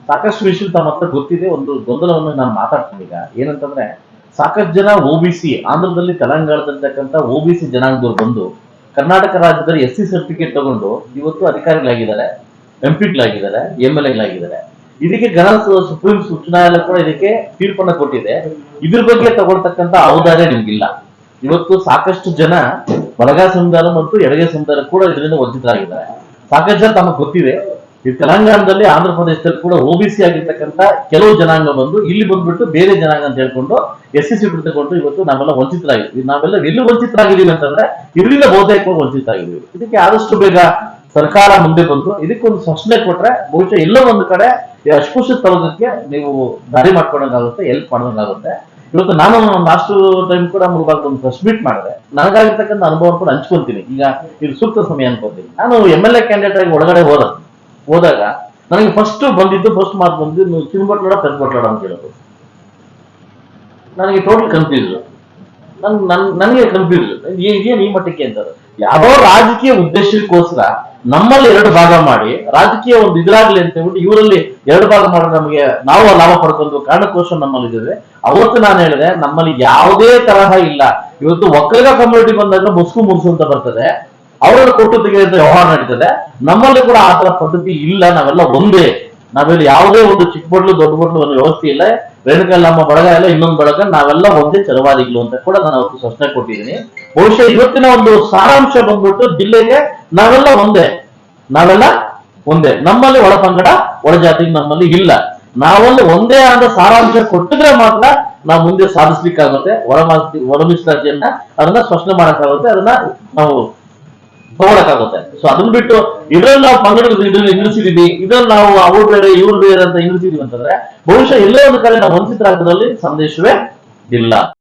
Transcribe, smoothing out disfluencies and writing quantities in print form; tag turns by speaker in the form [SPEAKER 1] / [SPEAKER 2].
[SPEAKER 1] ಸಾಕಷ್ಟು ವಿಷಯ ತಮ್ಮ ಹತ್ರ ಗೊತ್ತಿದೆ. ಒಂದು ಗೊಂದಲವನ್ನು ನಾನು ಮಾತಾಡ್ತೀನಿ ಈಗ. ಏನಂತಂದ್ರೆ, ಸಾಕಷ್ಟು ಜನ ಒಬಿಸಿ ಆಂಧ್ರದಲ್ಲಿ ತೆಲಂಗಾಣದಲ್ಲಿರ್ತಕ್ಕಂಥ ಒಬಿಸಿ ಜನಾಂಗದವ್ರು ಬಂದು ಕರ್ನಾಟಕ ರಾಜ್ಯದಲ್ಲಿ SC ಸರ್ಟಿಫಿಕೇಟ್ ತಗೊಂಡು ಇವತ್ತು ಅಧಿಕಾರಿಗಳಾಗಿದ್ದಾರೆ, ಎಂಪಿಗಳಾಗಿದ್ದಾರೆ, MLAಗಳಾಗಿದ್ದಾರೆ. ಇದಕ್ಕೆ ಸುಪ್ರೀಂ ಉಚ್ಚ ನ್ಯಾಯಾಲಯ ಕೂಡ ಇದಕ್ಕೆ ತೀರ್ಪನ್ನ ಕೊಟ್ಟಿದೆ. ಇದ್ರ ಬಗ್ಗೆ ತಗೊಳ್ತಕ್ಕಂಥ ಔದಾರ್ಯ ನಿಮ್ಗಿಲ್ಲ. ಇವತ್ತು ಸಾಕಷ್ಟು ಜನ ಬಲಗಾ ಸಮುದಾಯ ಮತ್ತು ಎಡಗೈ ಸಮುದಾಯ ಕೂಡ ಇದರಿಂದ ವಂಚಿತರಾಗಿದ್ದಾರೆ. ಸಾಕಷ್ಟು ಜನ ತಮಗೆ ಗೊತ್ತಿದೆ, ಈ ತೆಲಂಗಾಣದಲ್ಲಿ, ಆಂಧ್ರ ಪ್ರದೇಶದಲ್ಲಿ ಕೂಡ ಒಬಿಸಿ ಆಗಿರ್ತಕ್ಕಂಥ ಕೆಲವು ಜನಾಂಗ ಬಂದು ಇಲ್ಲಿ ಬಂದ್ಬಿಟ್ಟು ಬೇರೆ ಜನಾಂಗ ಅಂತ ಹೇಳ್ಕೊಂಡು SC ಸೀಟ್ ತಗೊಂಡು ಇವತ್ತು ನಾವೆಲ್ಲ ವಂಚಿತರಾಗಿದ್ವಿ. ನಾವೆಲ್ಲ ಎಲ್ಲಿ ವಂಚಿತರಾಗಿದ್ದೀವಿ ಅಂತಂದ್ರೆ ಇದರಿಂದ ಬಹುತೇಕವಾಗಿ ವಂಚಿತರಾಗಿದ್ದೀವಿ. ಇದಕ್ಕೆ ಆದಷ್ಟು ಬೇಗ ಸರ್ಕಾರ ಮುಂದೆ ಬಂದು ಇದಕ್ಕೊಂದು ಸ್ಪಷ್ಟನೆ ಕೊಟ್ರೆ ಬಹುಶಃ ಎಲ್ಲೋ ಒಂದು ಕಡೆ ಅಸ್ಪೃಶ್ಯ ತಲೋದಕ್ಕೆ ನೀವು ದಾರಿ ಮಾಡ್ಕೊಳಂಗಾಗುತ್ತೆ, ಹೆಲ್ಪ್ ಮಾಡೋಂಗಾಗುತ್ತೆ. ಇವತ್ತು ನಾನು ಲಾಸ್ಟ್ ಟೈಮ್ ಕೂಡ ಒಂದು ಪ್ರೆಸ್ ಮೀಟ್ ಮಾಡಿದೆ. ನನಗಾಗಿರ್ತಕ್ಕಂಥ ಅನುಭವ ಕೂಡ ಹಂಚ್ಕೊಂತೀನಿ. ಈಗ ಇದು ಸೂಕ್ತ ಸಮಯ ಅನ್ಕೋತೀನಿ. ನಾನು MLA ಕ್ಯಾಂಡಿಡೇಟ್ ಆಗಿ ಒಳಗಡೆ ಹೋದಾಗ ನನಗೆ ಫಸ್ಟ್ ಮಾತು ಬಂದಿದ್ದು ನೀವು ಚಿನ್ಬಟ್ಲೋಡ ಪೆನ್ಬಟ್ಲೋಡ ಅಂತ ಹೇಳೋದು. ನನಗೆ ಟೋಟಲ್ ಕನ್ಫ್ಯೂಸ್. ನನಗೆ ಕನ್ಫ್ಯೂಸ್ ಏನ್ ಈ ಮಟ್ಟಕ್ಕೆ ಅಂತಾರೆ. ಯಾವ ರಾಜಕೀಯ ಉದ್ದೇಶಕ್ಕೋಸ್ಕರ ನಮ್ಮಲ್ಲಿ ಎರಡು ಭಾಗ ಮಾಡಿ ರಾಜಕೀಯ ಒಂದು ಇದ್ರಾಗ್ಲಿ ಅಂತ ಹೇಳ್ಬಿಟ್ಟು ಇವರಲ್ಲಿ ಎರಡು ಭಾಗ ಮಾಡಿ ನಮಗೆ ನಾವು ಲಾಭ ಪಡ್ಕೊಂಡು ಕಾರಣಕ್ಕೋಸ್ಕರ ನಮ್ಮಲ್ಲಿ ಇದ್ದೇವೆ. ಅವತ್ತು ನಾನು ಹೇಳಿದೆ, ನಮ್ಮಲ್ಲಿ ಯಾವುದೇ ತರಹ ಇಲ್ಲ. ಇವತ್ತು ಒಕ್ಕಲಿಗ ಕಮ್ಯುನಿಟಿ ಬಂದಾಗ ಮುಸ್ಕು ಅಂತ ಬರ್ತದೆ, ಅವರನ್ನು ಕೊಟ್ಟು ತೆಗೆಯುವಂತ ವ್ಯವಹಾರ ನಡೀತದೆ. ನಮ್ಮಲ್ಲಿ ಕೂಡ ಆ ತರ ಪದ್ಧತಿ ಇಲ್ಲ. ನಾವೆಲ್ಲ ಒಂದೇ. ನಾವೆಲ್ಲ ಯಾವುದೇ ಒಂದು ಚಿಕ್ಕ ಬಟ್ಲು ದೊಡ್ಡ ಬಟ್ಲು ಒಂದು ವ್ಯವಸ್ಥೆ ಇಲ್ಲ. ರೇಣುಕಲ್ಲಮ್ಮ ಬಳಗ ಎಲ್ಲ ಇನ್ನೊಂದು ಬಳಗ, ನಾವೆಲ್ಲ ಒಂದೇ ಚರವಾದಿಗಳು ಅಂತ ಕೂಡ ನಾನು ಅವತ್ತು ಸ್ಪಷ್ಟನೆ ಕೊಟ್ಟಿದ್ದೀನಿ. ಬಹುಶಃ ಇವತ್ತಿನ ಒಂದು ಸಾರಾಂಶ ಬಂದ್ಬಿಟ್ಟು ಜಿಲ್ಲೆಗೆ ನಾವೆಲ್ಲ ಒಂದೇ. ನಮ್ಮಲ್ಲಿ ಒಳ ಪಂಗಡ ಒಳ ಜಾತಿ ನಮ್ಮಲ್ಲಿ ಇಲ್ಲ. ನಾವೆಲ್ಲ ಒಂದೇ ಆದ ಸಾರಾಂಶ ಕೊಟ್ಟಿದ್ರೆ ಮಾತ್ರ ನಾವು ಮುಂದೆ ಸಾಧಿಸ್ಲಿಕ್ಕಾಗುತ್ತೆ. ಒಳ ಮೀಸಲಾತಿಯನ್ನ ಅದನ್ನ ಸ್ಪಷ್ಟನೆ ಮಾಡಕ್ಕಾಗುತ್ತೆ, ಅದನ್ನ ನಾವು ತಗೊಳಕ್ಕಾಗುತ್ತೆ. ಸೊ ಅದನ್ನ ಬಿಟ್ಟು ಇದ್ರಲ್ಲಿ ನಾವು ಪಂಗಡಗಳು ನಿಲ್ಲಿಸಿದೀವಿ, ಇದ್ರಲ್ಲಿ ನಾವು ಅವ್ರು ಬೇರೆ ಇವ್ರು ಬೇರೆ ಅಂತ ನಿಲ್ಲಿಸಿದೀವಿ ಅಂತಂದ್ರೆ ಬಹುಶಃ ಎಲ್ಲೋ ಒಂದು ಕಡೆ ನಾವು ವಂಚಿತರಾಗೋದ್ರಲ್ಲಿ ಸಂದೇಶವೇ ಇಲ್ಲ.